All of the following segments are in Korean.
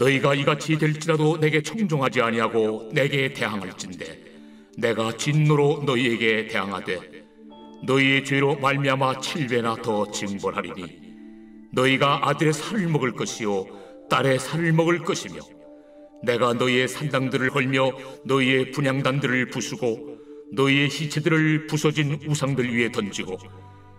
너희가 이같이 될지라도 내게 청종하지 아니하고 내게 대항할진대 내가 진노로 너희에게 대항하되 너희의 죄로 말미암아 7배나 더 징벌하리니 너희가 아들의 살을 먹을 것이요 딸의 살을 먹을 것이며 내가 너희의 산당들을 헐며 너희의 분향단들을 부수고 너희의 시체들을 부서진 우상들 위에 던지고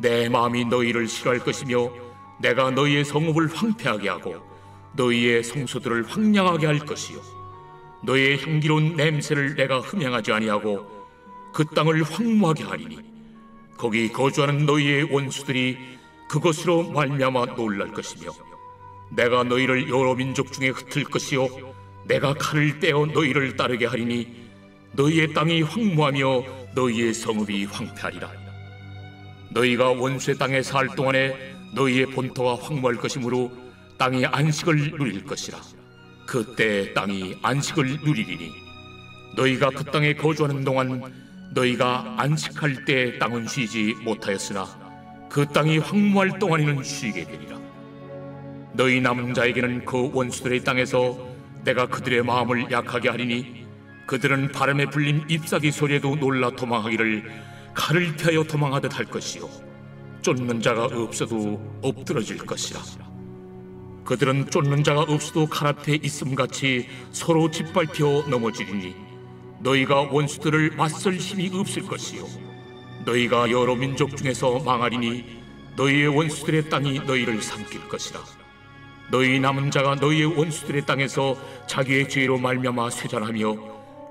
내 마음이 너희를 싫어할 것이며 내가 너희의 성읍을 황폐하게 하고 너희의 성소들을 황량하게 할 것이요 너희의 향기로운 냄새를 내가 흠향하지 아니하고 그 땅을 황무하게 하리니 거기 거주하는 너희의 원수들이 그것으로 말미암아 놀랄 것이며 내가 너희를 여러 민족 중에 흩을 것이요 내가 칼을 떼어 너희를 따르게 하리니 너희의 땅이 황무하며 너희의 성읍이 황폐하리라. 너희가 원수의 땅에 살 동안에 너희의 본토가 황무할 것이므로 땅이 안식을 누릴 것이라. 그때 땅이 안식을 누리리니 너희가 그 땅에 거주하는 동안 너희가 안식할 때 땅은 쉬지 못하였으나 그 땅이 황무할 동안에는 쉬게 되리라. 너희 남은 자에게는 그 원수들의 땅에서 내가 그들의 마음을 약하게 하리니 그들은 바람에 불린 잎사귀 소리에도 놀라 도망하기를 칼을 피하여 도망하듯 할 것이요 쫓는 자가 없어도 엎드러질 것이라. 그들은 쫓는 자가 없어도 칼 앞에 있음같이 서로 짓밟혀 넘어지리니 너희가 원수들을 맞설 힘이 없을 것이요 너희가 여러 민족 중에서 망하리니 너희의 원수들의 땅이 너희를 삼킬 것이라. 너희 남은 자가 너희의 원수들의 땅에서 자기의 죄로 말미암아 쇠잔하며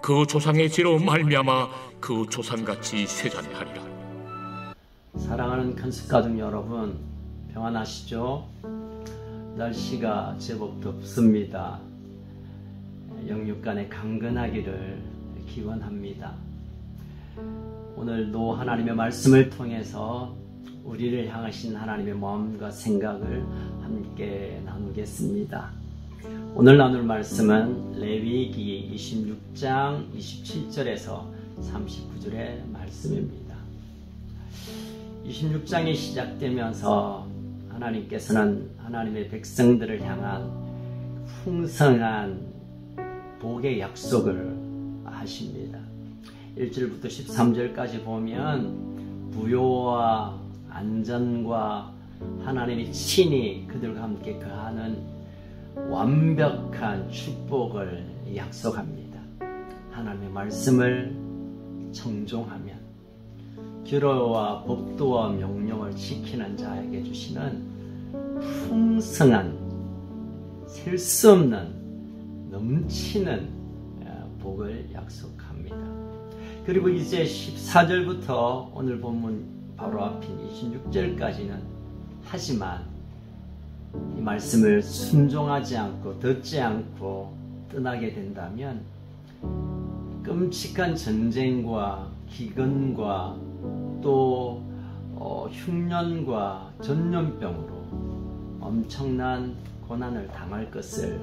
그 조상의 죄로 말미암아 그 조상같이 쇠잔하리라. 사랑하는 큰스가족 여러분, 평안하시죠? 날씨가 제법 덥습니다. 영육간에 강건하기를 기원합니다. 오늘도 하나님의 말씀을 통해서 우리를 향하신 하나님의 마음과 생각을 함께 나누겠습니다. 오늘 나눌 말씀은 레위기 26장 27절에서 39절의 말씀입니다. 26장이 시작되면서 하나님께서는 하나님의 백성들을 향한 풍성한 복의 약속을 하십니다. 1절부터 13절까지 보면 부요와 안전과 하나님이 친히 그들과 함께 거하는 완벽한 축복을 약속합니다. 하나님의 말씀을 청종하면 규례와 법도와 명령을 지키는 자에게 주시는 풍성한 셀 수 없는 넘치는 복을 약속합니다. 그리고 이제 14절부터 오늘 본문 바로 앞인 26절까지는 하지만 이 말씀을 순종하지 않고 듣지 않고 떠나게 된다면 끔찍한 전쟁과 기근과 또 흉년과 전염병으로 엄청난 고난을 당할 것을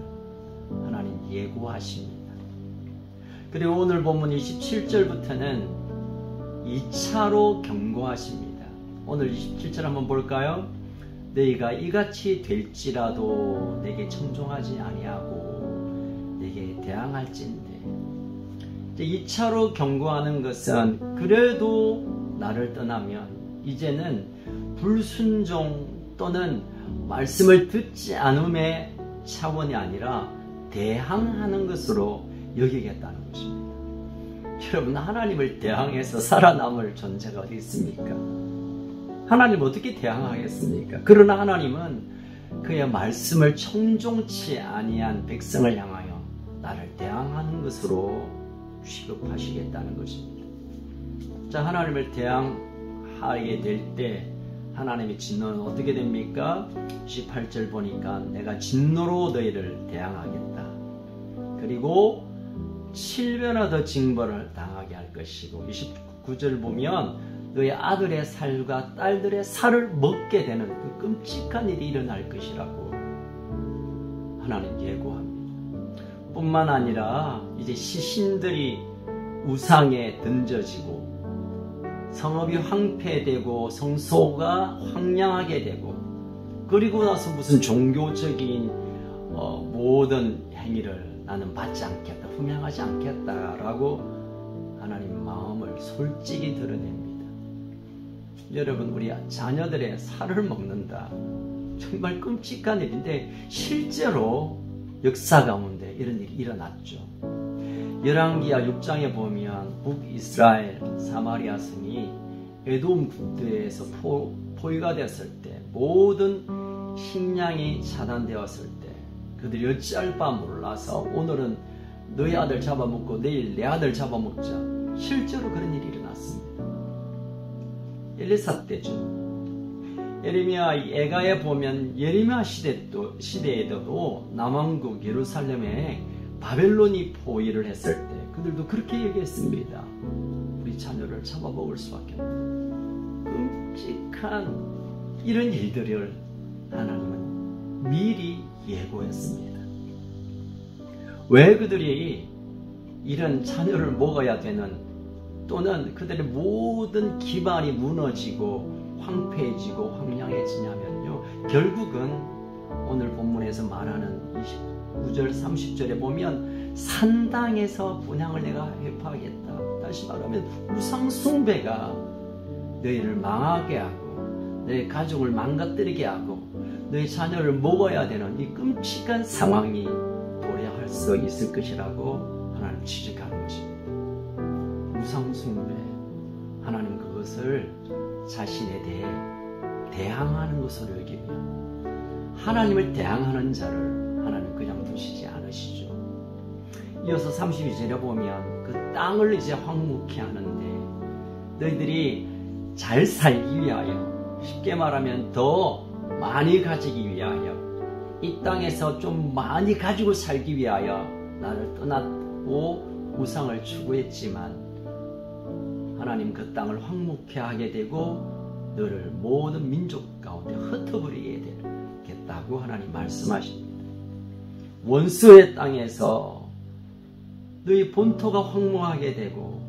하나님 예고하십니다. 그리고 오늘 본문 27절부터는 2차로 경고하십니다. 오늘 27절 한번 볼까요? 너희가 이같이 될지라도 내게 청종하지 아니하고 내게 대항할진대. 2차로 경고하는 것은 그래도 나를 떠나면 이제는 불순종 또는 말씀을 듣지 않음의 차원이 아니라 대항하는 것으로 여기겠다는 것입니다. 여러분, 하나님을 대항해서 살아남을 존재가 어디 있습니까? 하나님 어떻게 대항하겠습니까? 그러나 하나님은 그의 말씀을 청종치 아니한 백성을 향하여 나를 대항하는 것으로 취급하시겠다는 것입니다. 자, 하나님을 대항하게 될 때 하나님의 진노는 어떻게 됩니까? 18절 보니까 내가 진노로 너희를 대항하겠다. 그리고 7배나 더 징벌을 당하게 할 것이고 29절 보면 너희 아들의 살과 딸들의 살을 먹게 되는 그 끔찍한 일이 일어날 것이라고 하나님 예고합니다. 뿐만 아니라 이제 시신들이 우상에 던져지고 성읍이 황폐되고 성소가 황량하게 되고 그리고 나서 무슨 종교적인 모든 행위를 나는 받지 않겠다, 흠양하지 않겠다라고 하나님 마음을 솔직히 드러냅니다. 여러분, 우리 자녀들의 살을 먹는다. 정말 끔찍한 일인데 실제로 역사 가운데 이런 일이 일어났죠. 열왕기하 6장에 보면 북이스라엘 사마리아 성이 에돔 군대에서 포위가 됐을 때, 모든 식량이 차단되었을 때 그들이 어찌할 바 몰라서 오늘은 너희 아들 잡아먹고 내일 내 아들 잡아먹자. 실제로 그런 일이 일어났습니다. 엘리사 때죠. 예레미야 애가에 보면 예레미야 시대에도 남왕국 예루살렘에 바벨론이 포위를 했을 때 그들도 그렇게 얘기했습니다. 우리 자녀를 잡아먹을 수밖에 없다. 끔찍한 이런 일들을 하나님은 미리 예고했습니다. 왜 그들이 이런 자녀를 먹어야 되는, 또는 그들의 모든 기반이 무너지고 황폐해지고 황량해지냐면요, 결국은 오늘 본문에서 말하는 29절 30절에 보면 산당에서 분향을 내가 회파하겠다. 다시 말하면 우상숭배가 너희를 망하게 하고 너희 가족을 망가뜨리게 하고 너희 자녀를 먹어야 되는 이 끔찍한 상황이 도래할 수 있을 것이라고 하나님 지적하는 것입니다. 우상숭배, 하나님 그것을 자신에 대해 대항하는 것으로 여기며 하나님을 대항하는 자를 하나님 그냥 두시지 않으시죠. 이어서 32절에 보면 그 땅을 이제 황무케 하는데 너희들이 잘 살기 위하여, 쉽게 말하면 더 많이 가지기 위하여, 이 땅에서 좀 많이 가지고 살기 위하여 나를 떠났고 우상을 추구했지만 하나님 그 땅을 황무케 하게 되고 너를 모든 민족 가운데 흩어버리게 되겠다고 하나님 말씀하십니다. 원수의 땅에서 너희 본토가 황무하게 되고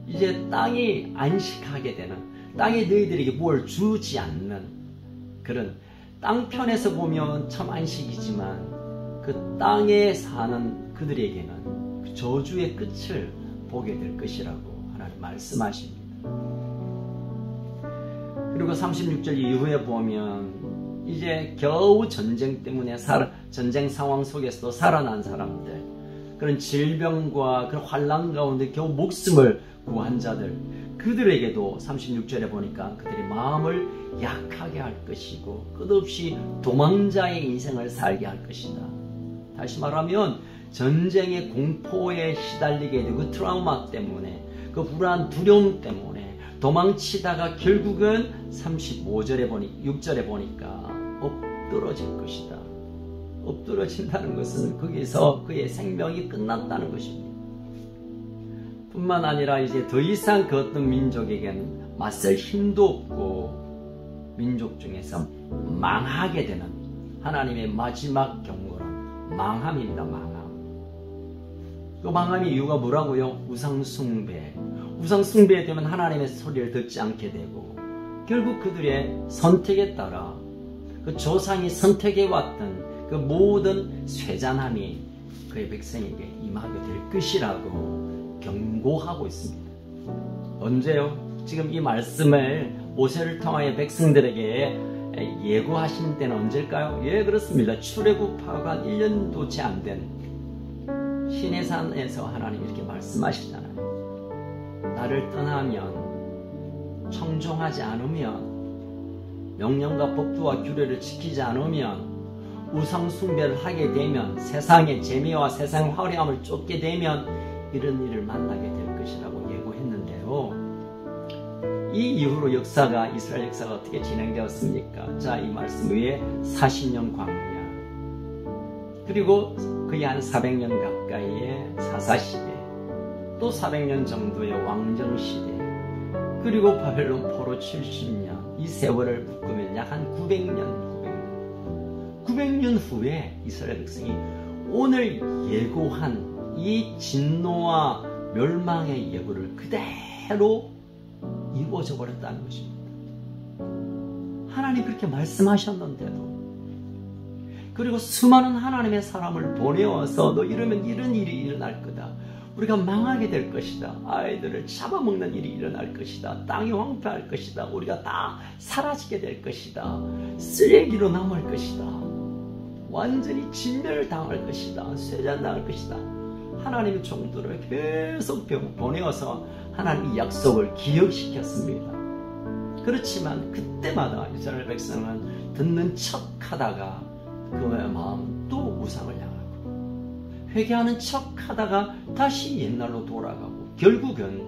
이제 땅이 안식하게 되는, 땅이 너희들에게 뭘 주지 않는 그런, 땅편에서 보면 참 안식이지만 그 땅에 사는 그들에게는 그 저주의 끝을 보게 될 것이라고 하나님 말씀하십니다. 그리고 36절 이후에 보면 이제 겨우 전쟁 때문에 전쟁 상황 속에서도 살아난 사람들, 그런 질병과 그런 환난 가운데 겨우 목숨을 구한 자들, 그들에게도 36절에 보니까 그들의 마음을 약하게 할 것이고 끝없이 도망자의 인생을 살게 할 것이다. 다시 말하면 전쟁의 공포에 시달리게 되고 그 트라우마 때문에, 그 불안 두려움 때문에 도망치다가 결국은 35절에 6절에 보니까 엎드러질 것이다. 엎드러진다는 것은 거기서 그의 생명이 끝났다는 것입니다. 뿐만 아니라 이제 더 이상 그 어떤 민족에게는 맞설 힘도 없고 민족 중에서 망하게 되는 하나님의 마지막 경고는 망함입니다. 망함. 그 망함의 이유가 뭐라고요? 우상숭배. 우상숭배에 되면 하나님의 소리를 듣지 않게 되고 결국 그들의 선택에 따라 그 조상이 선택해왔던 그 모든 쇠잔함이 그의 백성에게 임하게 될 것이라고 경고하고 있습니다. 언제요? 지금 이 말씀을 모세를 통하여 백성들에게 예고하신 때는 언제일까요? 예, 그렇습니다. 출애굽하고 1년도 채 안 된 시내산에서 하나님 이렇게 말씀하시잖아요. 나를 떠나면, 청종하지 않으면, 명령과 법도와 규례를 지키지 않으면, 우상숭배를 하게 되면, 세상의 재미와 세상 화려함을 쫓게 되면 이런 일을 만나게 될 것이라고 예고했는데요. 이 이후로 역사가, 이스라엘 역사가 어떻게 진행되었습니까? 자, 이 말씀 위에 40년 광야, 그리고 거의 한 400년 가까이의 사사시대, 또 400년 정도의 왕정시대, 그리고 바벨론 포로 70년, 이 세월을 묶으면 약 한 900년 후에 이스라엘 백성이 오늘 예고한 이 진노와 멸망의 예고를 그대로 이루어져 버렸다는 것입니다. 하나님 그렇게 말씀하셨는데도 그리고 수많은 하나님의 사람을 보내어서 너 이러면 이런 일이 일어날 거다. 우리가 망하게 될 것이다. 아이들을 잡아먹는 일이 일어날 것이다. 땅이 황폐할 것이다. 우리가 다 사라지게 될 것이다. 쓰레기로 남을 것이다. 완전히 진멸을 당할 것이다. 쇠잔당할 것이다. 하나님의 종들을 계속 보내어서 하나님의 약속을 기억시켰습니다. 그렇지만 그때마다 이스라엘 백성은 듣는 척하다가 그의 마음 또 우상을 향하고 회개하는 척하다가 다시 옛날로 돌아가고 결국은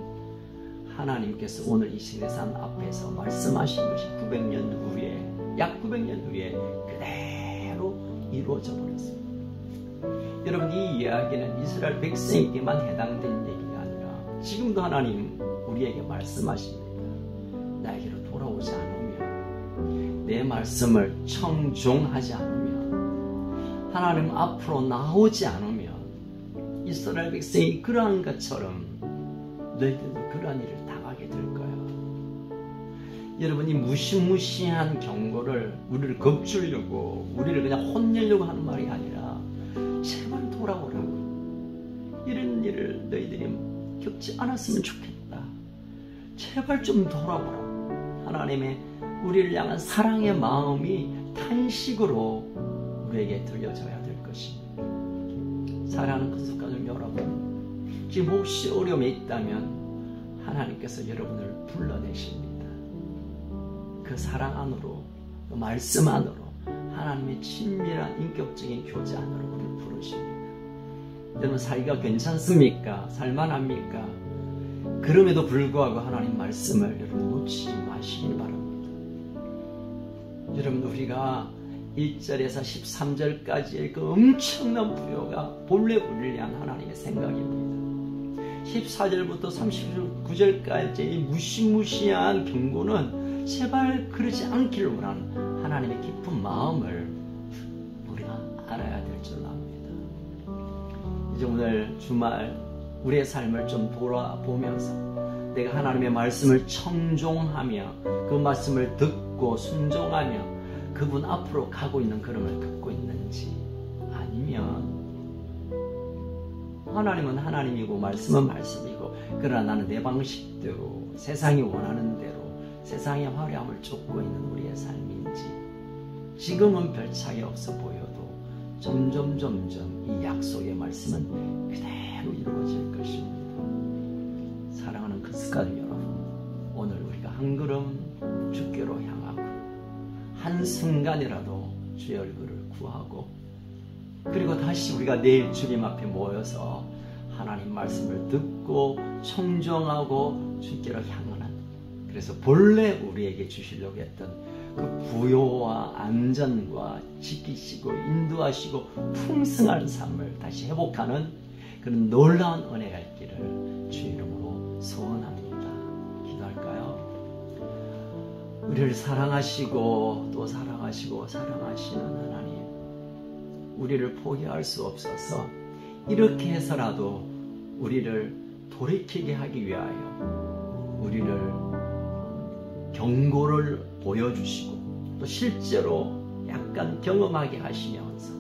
하나님께서 오늘 이 시내산 앞에서 말씀하신 것이 900년 후에 약 900년 후에 그대로 이루어져 버렸습니다. 여러분, 이 이야기는 이스라엘 백성에게만 해당된 얘기가 아니라 지금도 하나님 우리에게 말씀하십니다. 나에게로 돌아오지 않으면, 내 말씀을 청종하지 않으면, 하나님 앞으로 나오지 않으면 이스라엘 백성이 그러한 것처럼 너희들도 그러한 일을 당하게 될 거야. 여러분이 무시무시한 경고를 우리를 겁주려고, 우리를 그냥 혼내려고 하는 말이 아니라 제발 돌아오라고. 이런 일을 너희들이 겪지 않았으면 좋겠다. 제발 좀 돌아오라고. 하나님의 우리를 향한 사랑의 마음이 탄식으로 우리에게 들려져야 될 것입니다. 사랑하는 큰숙가족 여러분, 지금 혹시 어려움에 있다면 하나님께서 여러분을 불러내십니다. 그 사랑 안으로, 그 말씀 안으로, 하나님의 친밀한 인격적인 교제 안으로 우리를 부르십니다. 여러분, 살기가 괜찮습니까? 살만합니까? 그럼에도 불구하고 하나님 말씀을 여러분 놓치지 마시길 바랍니다. 여러분, 우리가 1절에서 13절까지의 그 엄청난 부요가 본래 우리를 위한 하나님의 생각입니다. 14절부터 39절까지의 무시무시한 경고는 제발 그러지 않기를 원하는 하나님의 깊은 마음을 우리가 알아야 될 줄 압니다. 이제 오늘 주말 우리의 삶을 좀 돌아보면서 내가 하나님의 말씀을 청종하며 그 말씀을 듣고 순종하며 그분 앞으로 가고 있는 걸음을 걷고 있는지, 아니면 하나님은 하나님이고 말씀은 말씀이고 그러나 나는 내 방식대로 세상이 원하는 대로 세상의 화려함을 쫓고 있는 우리의 삶인지, 지금은 별 차이 없어 보여도 점점 이 약속의 말씀은 그대로 이루어질 것입니다. 사랑하는 큰숙가족 여러분, 오늘 우리가 한 걸음 주께로 향하고 한순간이라도 주의 얼굴을 구하고, 그리고 다시 우리가 내일 주님 앞에 모여서 하나님 말씀을 듣고 청정하고 주께로 향하는, 그래서 본래 우리에게 주시려고 했던 그 부요와 안전과 지키시고 인도하시고 풍성한 삶을 다시 회복하는 그런 놀라운 은혜가 있기를 주의 이름으로 소원합니다. 기도할까요? 우리를 사랑하시고 또 사랑하시고 사랑하시는 하나님, 우리를 포기할 수 없어서 이렇게 해서라도 우리를 돌이키게 하기 위하여 우리를 경고를 보여주시고 또 실제로 약간 경험하게 하시면서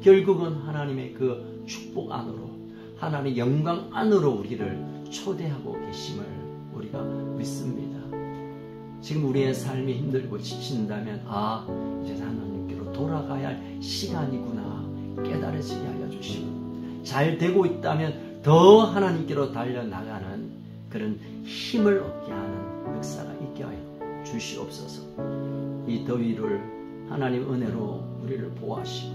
결국은 하나님의 그 축복 안으로, 하나님의 영광 안으로 우리를 초대하고 계심을 우리가 믿습니다. 지금 우리의 삶이 힘들고 지친다면 이제 하나님께로 돌아가야 할 시간이구나 깨달아지게 하여 주시고, 잘 되고 있다면 더 하나님께로 달려나가는 그런 힘을 얻게 하는 역사가 있게 하여 주시옵소서. 이 더위를 하나님 은혜로 우리를 보호하시고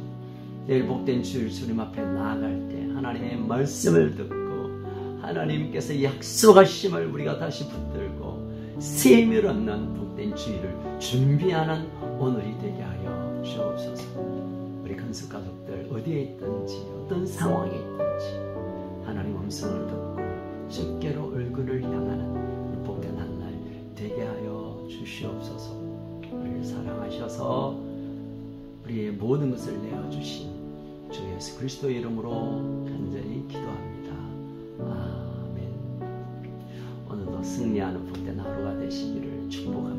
내일 복된 주일 주님 앞에 나아갈 때 하나님의 말씀을 듣고 하나님께서 약속하심을 우리가 다시 붙들고 셈을 얻는 복된 주일을 준비하는 오늘이 되게 하여 주옵소서. 우리 큰숙가족들 어디에 있든지 어떤 상황에 있든지 하나님 음성을 듣고 주께로 얼굴을 향하는 복된 한날 되게 하여 주시옵소서. 우리를 사랑하셔서 우리의 모든 것을 내어주신 주 예수 그리스도의 이름으로 간절히 기도합니다. 아멘. 오늘도 승리하는 복된 하루가 되시기를 축복합니다.